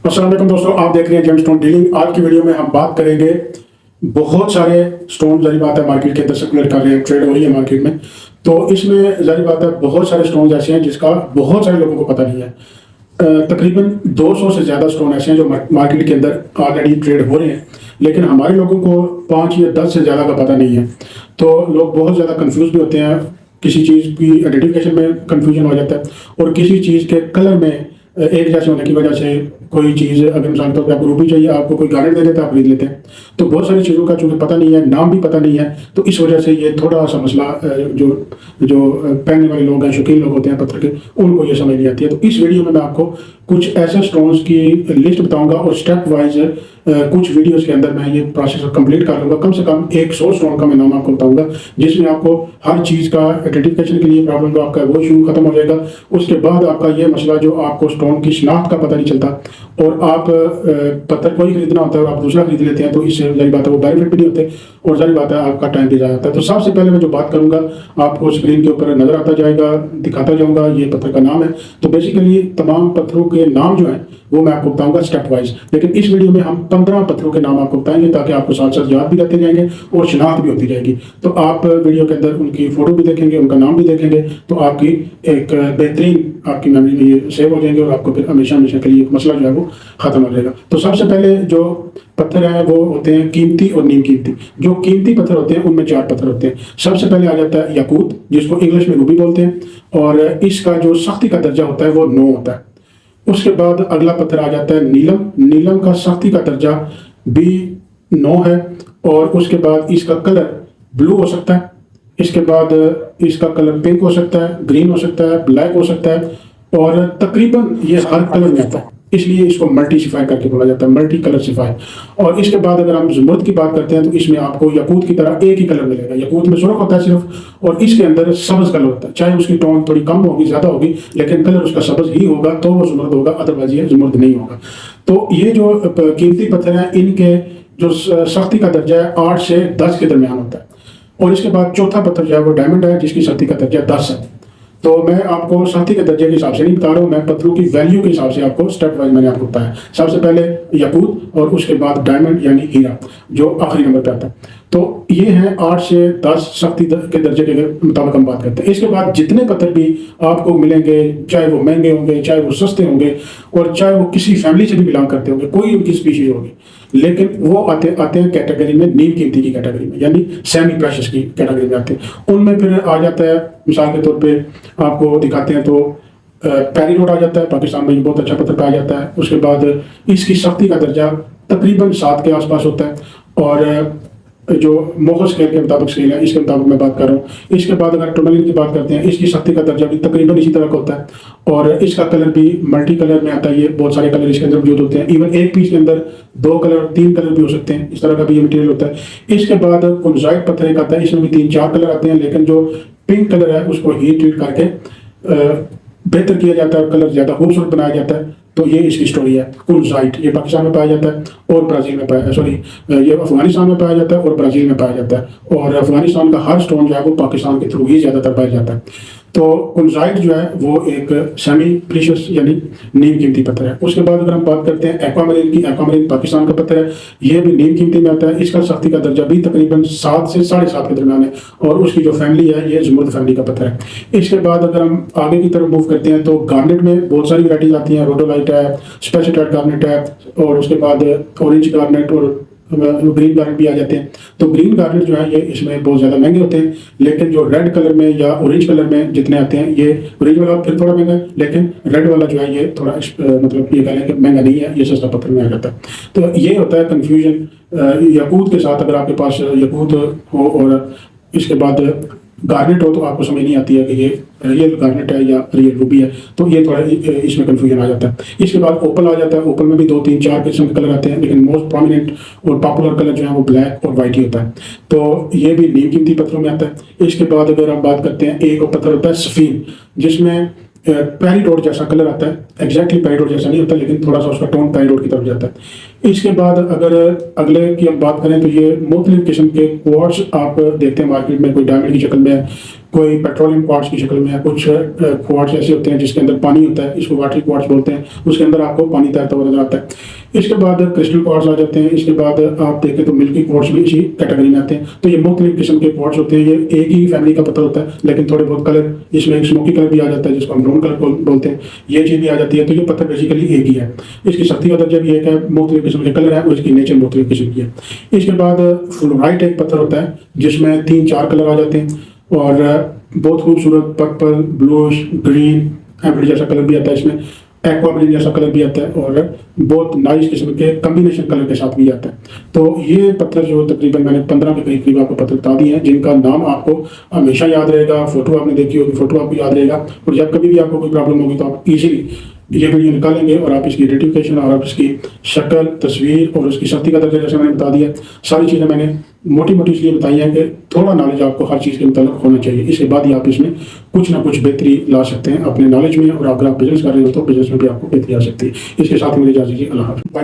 अस्सलाम वालेकुम दोस्तों, आप देख रहे हैं जेमस्टोन डीलिंग। आज की वीडियो में हम बात करेंगे बहुत सारे स्टोन, जारी बात है मार्केट के अंदर सर्कुलेट कर रहे हैं, ट्रेड हो रही है मार्केट में। तो इसमें जारी बात है बहुत सारे स्टोन ऐसे हैं जिसका बहुत सारे लोगों को पता नहीं है। तकरीबन 200 से ज़्यादा स्टोन ऐसे हैं जो मार्केट के अंदर ऑलरेडी ट्रेड हो रहे हैं, लेकिन हमारे लोगों को 5 या 10 से ज़्यादा का पता नहीं है। तो लोग बहुत ज़्यादा कंफ्यूज भी होते हैं, किसी चीज़ की आइडेंटिफिकेशन में कंफ्यूजन हो जाता है और किसी चीज़ के कलर में एक जैसे होने की वजह से कोई चीज़, अगर मिसाल के तौर पर आपको रूबी चाहिए, आपको कोई गारंट दे देता है, आप खरीद लेते हैं। तो बहुत सारी चीज़ों का चूँकि पता नहीं है, नाम भी पता नहीं है, तो इस वजह से ये थोड़ा सा मसला जो जो पहनने वाले लोग हैं, शौकीन लोग होते हैं पत्थर के, उनको ये समझ नहीं आती है। तो इस वीडियो में मैं आपको कुछ ऐसे स्टोन्स की लिस्ट बताऊंगा और स्टेप वाइज कुछ वीडियोस के अंदर मैं ये प्रोसेस कंप्लीट कर लूँगा। कम से कम 100 स्टोन का मैं नाम आपको बताऊंगा, जिसमें आपको हर चीज़ का आइडेंटिफिकेशन के लिए प्रॉब्लम जो आपका वो इशू खत्म हो जाएगा। उसके बाद आपका ये मसला जो आपको स्टोन की शिनाख्त का पता नहीं चलता और आप पत्थर कोई खरीदना होता है और आप दूसरा खरीद लेते हैं, तो इससे जारी बात है वो बेनिफिट भी नहीं होते और जारी बात है आपका टाइम भी जाता है। तो सबसे पहले मैं जो बात करूंगा आपको स्क्रीन के ऊपर नजर आता जाएगा, दिखाता जाऊंगा, ये पत्थर का नाम है। तो बेसिकली तमाम पत्थरों के नाम जो हैं वो मैं आपको बताऊंगा स्टेप वाइज, लेकिन इस वीडियो में हम 15 पत्थरों के नाम आपको बताएंगे ताकि आपको साथ साथ याद भी रहते जाएंगे और शिनाख्त भी होती जाएगी। तो आप वीडियो के अंदर उनकी फोटो भी देखेंगे, उनका नाम भी देखेंगे, तो आपकी एक बेहतरीन आपकी मेमोरी में ये सेव हो जाएंगे और आपको फिर हमेशा हमेशा के लिए मसला जो है वो खत्म हो जाएगा। तो सबसे पहले जो पत्थर हैं वो होते हैं कीमती और नीम कीमती। जो कीमती पत्थर होते हैं उनमें 4 पत्थर होते हैं। सबसे पहले आ जाता है याकूत, जिसको इंग्लिश में रूबी बोलते हैं, और इसका जो सख्ती का दर्जा होता है वो 9 होता है। उसके बाद अगला पत्थर आ जाता है नीलम। नीलम का सख्ती का दर्जा भी 9 है और उसके बाद इसका कलर ब्लू हो सकता है। इसके बाद इसका कलर पिंक हो सकता है, ग्रीन हो सकता है, ब्लैक हो सकता है और तकरीबन ये हर कलर में आता है, इसलिए इसको मल्टी सिफाई करके बोला जाता है, मल्टी कलर सिफाई। और इसके बाद अगर हम ज़ुमर्द की बात करते हैं तो इसमें आपको याकूत की तरह एक ही कलर मिलेगा। याकूत में सुर्ख होता है सिर्फ, और इसके अंदर सब्ज कलर होता है, चाहे उसकी टोन थोड़ी कम होगी ज़्यादा होगी, लेकिन कलर उसका सब्ज ही होगा तो वो ज़ुमर्द होगा, अदरवाइज ये ज़ुमर्द नहीं होगा। तो ये जो कीमती पत्थर हैं इनके जो सख्ती का दर्जा है 8 से 10 के दरमियान होता है। और इसके बाद चौथा पत्थर जो है वो डायमंड है, जिसकी सख्ती का दर्जा 10 है। तो मैं आपको सख्ती के दर्जे के हिसाब से नहीं बता रहा हूँ, मैं पत्थरों की वैल्यू के हिसाब से आपको स्टेप वाइज मैंने आपको बताया। सबसे पहले याकूत और उसके बाद डायमंड यानी हीरा जो आखिरी नंबर पे आता है। तो ये हैं 8 से 10 सख्ती के दर्जे के मुताबिक हम बात करते हैं। इसके बाद जितने पत्थर भी आपको मिलेंगे, चाहे वो महंगे होंगे, चाहे वो सस्ते होंगे और चाहे वो किसी फैमिली से भी बिलोंग करते होंगे, कोई उनकी स्पीशीज होगी, लेकिन वो आते हैं कैटेगरी में नीम कीमती की कैटेगरी में, यानी सेमी प्रेशियस की कैटेगरी में आते हैं। उनमें फिर आ जाता है, मिसाल के तौर पे आपको दिखाते हैं तो पैरी रोड आ जाता है, पाकिस्तान में ये बहुत अच्छा पत्थर पाया जाता है। उसके बाद इसकी सख्ती का दर्जा तकरीबन 7 के आसपास होता है और जो मोहर स्केल के मुताबिक स्केल है इसके मुताबिक मैं बात कर रहा हूँ। इसके बाद अगर टर्मलिन की बात करते हैं, इसकी सख्ती का दर्जा भी तकरीबन इसी तरह का होता है और इसका कलर भी मल्टी कलर में आता है। ये बहुत सारे कलर इसके अंदर मौजूद होते हैं, इवन एक पीस के अंदर 2 कलर 3 कलर भी हो सकते हैं, इस तरह का भी ये मटेरियल होता है। इसके बाद कुनजाइट पत्थर एक आता है, इसमें भी 3-4 कलर आते हैं, लेकिन जो पिंक कलर है उसको हीट ट्रीट करके बेहतर किया जाता है और कलर ज़्यादा खूबसूरत बनाया जाता है। तो ये इसकी स्टोरी है। कुनजाइट ये पाकिस्तान में पाया जाता है और ब्राज़ील में ये अफगानिस्तान में पाया जाता है और ब्राज़ील में पाया जाता है, और अफगानिस्तान का हर स्टोन जो है वो पाकिस्तान के थ्रू ही ज़्यादातर पाया जाता है। तो कुनजाइट जो है वो एक सेमी प्रीशियस यानी नीम कीमती पत्थर है। उसके बाद अगर हम बात करते हैं एक्वामरीन की, एक्वामरीन पाकिस्तान का पत्थर है, ये भी नीम कीमती में आता है। इसका सख्ती का दर्जा भी तकरीबन 7 से 7.5 के दरमियान है और उसकी जो फैमिली है ये ज़ुमर्द फैमिली का पत्थर है। इसके बाद अगर हम आगे की तरफ मूव करते हैं तो गार्नेट में बहुत सारी वैराइटीज आती हैं, रोडोलाइट है, स्पेशल गार्नेट है और उसके बाद ऑरेंज गार्नेट और ग्रीन गार्नेट भी आ जाते हैं। तो ग्रीन गार्नेट जो है ये इसमें बहुत ज़्यादा महंगे होते हैं, लेकिन जो रेड कलर में या ऑरेंज कलर में जितने आते हैं, ये ऑरेंज वाला फिर थोड़ा महंगा है, लेकिन रेड वाला जो है ये थोड़ा मतलब ये कह लें कि महंगा नहीं है, ये सस्ता पत्थर में आ जाता है। तो ये होता है कन्फ्यूजन याकूत के साथ। अगर आपके पास याकूत हो और इसके बाद गार्नेट हो तो आपको समझ नहीं आती है कि ये रियल गार्नेट है या रियल रूबी है, तो ये थोड़ा इसमें कंफ्यूजन आ जाता है। इसके बाद ओपल आ जाता है। ओपल में भी 2-3-4 किस्म के कलर आते हैं, लेकिन मोस्ट प्रोमिनेंट और पॉपुलर कलर जो है वो ब्लैक और वाइट ही होता है। तो ये भी नीम कीमती पत्थरों में आता है। इसके बाद अगर हम बात करते हैं, एक पत्थर होता है सफीन, जिसमें पैरीडोट जैसा कलर आता है। एग्जैक्टली पैरीडोट जैसा नहीं होता, लेकिन थोड़ा सा उसका टोन पैरीडोट की तरफ जाता है। इसके बाद अगर अगले की हम बात करें तो ये मुख्तलिफ किस्म के क्वार्ट्ज आप देखते हैं मार्केट में, कोई डायमंड की शक्ल में है, कोई पेट्रोलियम क्वार्ट्ज की शक्ल में है, कुछ क्वार्ट्ज ऐसे होते हैं जिसके अंदर पानी होता है, इसको वाटरी क्वार्ट्ज बोलते हैं, उसके अंदर आपको पानी तैरता हुआ नजर आता है। इसके बाद क्रिस्टल क्वार्ट्ज आ जाते हैं। इसके बाद आप देखें तो मिल्की क्वार्ट्ज भी इसी कैटेगरी में आते हैं। तो ये मुख्तलिफ किस्म के क्वार्ट्ज होते हैं। ये एक ही फैमिली का पत्थर होता है, लेकिन थोड़े बहुत कलर इसमें एक स्मोकी कलर भी आ जाता है जिसको हम ब्राउन कलर बोलते हैं, ये चीज़ भी आ जाती है। तो ये पत्थर बेसिकली एक ही है। इसकी सख्ती का दर्जा भी एक है, मुख्तलिफ किस्म के कलर है और इसकी नेचर मुख्तलिफ किस्म की है। इसके बाद फ्लोराइट एक पत्थर होता है जिसमें 3-4 कलर आ जाते हैं और बहुत खूबसूरत पर्पल, ब्लूश, ग्रीन, एवरेज जैसा कलर भी आता है, इसमें एक्वामरीन जैसा कलर भी आता है और बहुत नाइस किस्म के कम्बिनेशन कलर के साथ भी आता है। तो ये पत्थर जो तकरीबन मैंने 15 के करीब आपको पत्थर बता दिए हैं जिनका नाम आपको हमेशा याद रहेगा, फोटो आपने देखी होगी, फोटो आपको याद रहेगा और जब कभी भी आपको कोई प्रॉब्लम होगी तो आप इजीली ये वीडियो निकालेंगे और आप इसकी आइडेंटिफिकेशन और आप इसकी शक्ल, तस्वीर और उसकी सख्ती का दर्जा जैसे मैंने बता दिया, सारी चीज़ें मैंने मोटी मोटी इसलिए बताई हैं कि थोड़ा नॉलेज आपको हर चीज़ के मुताबिक होना चाहिए। इसके बाद ही आप इसमें कुछ ना कुछ बेहतरी ला सकते हैं अपने नॉलेज में और अगर आप बिजनेस कर रहे हो तो बिजनेस में भी आपको बेहतरी आ सकती है। इसके साथ मेरी इजाज़त दीजिए। अल्लाह हाफ़िज़।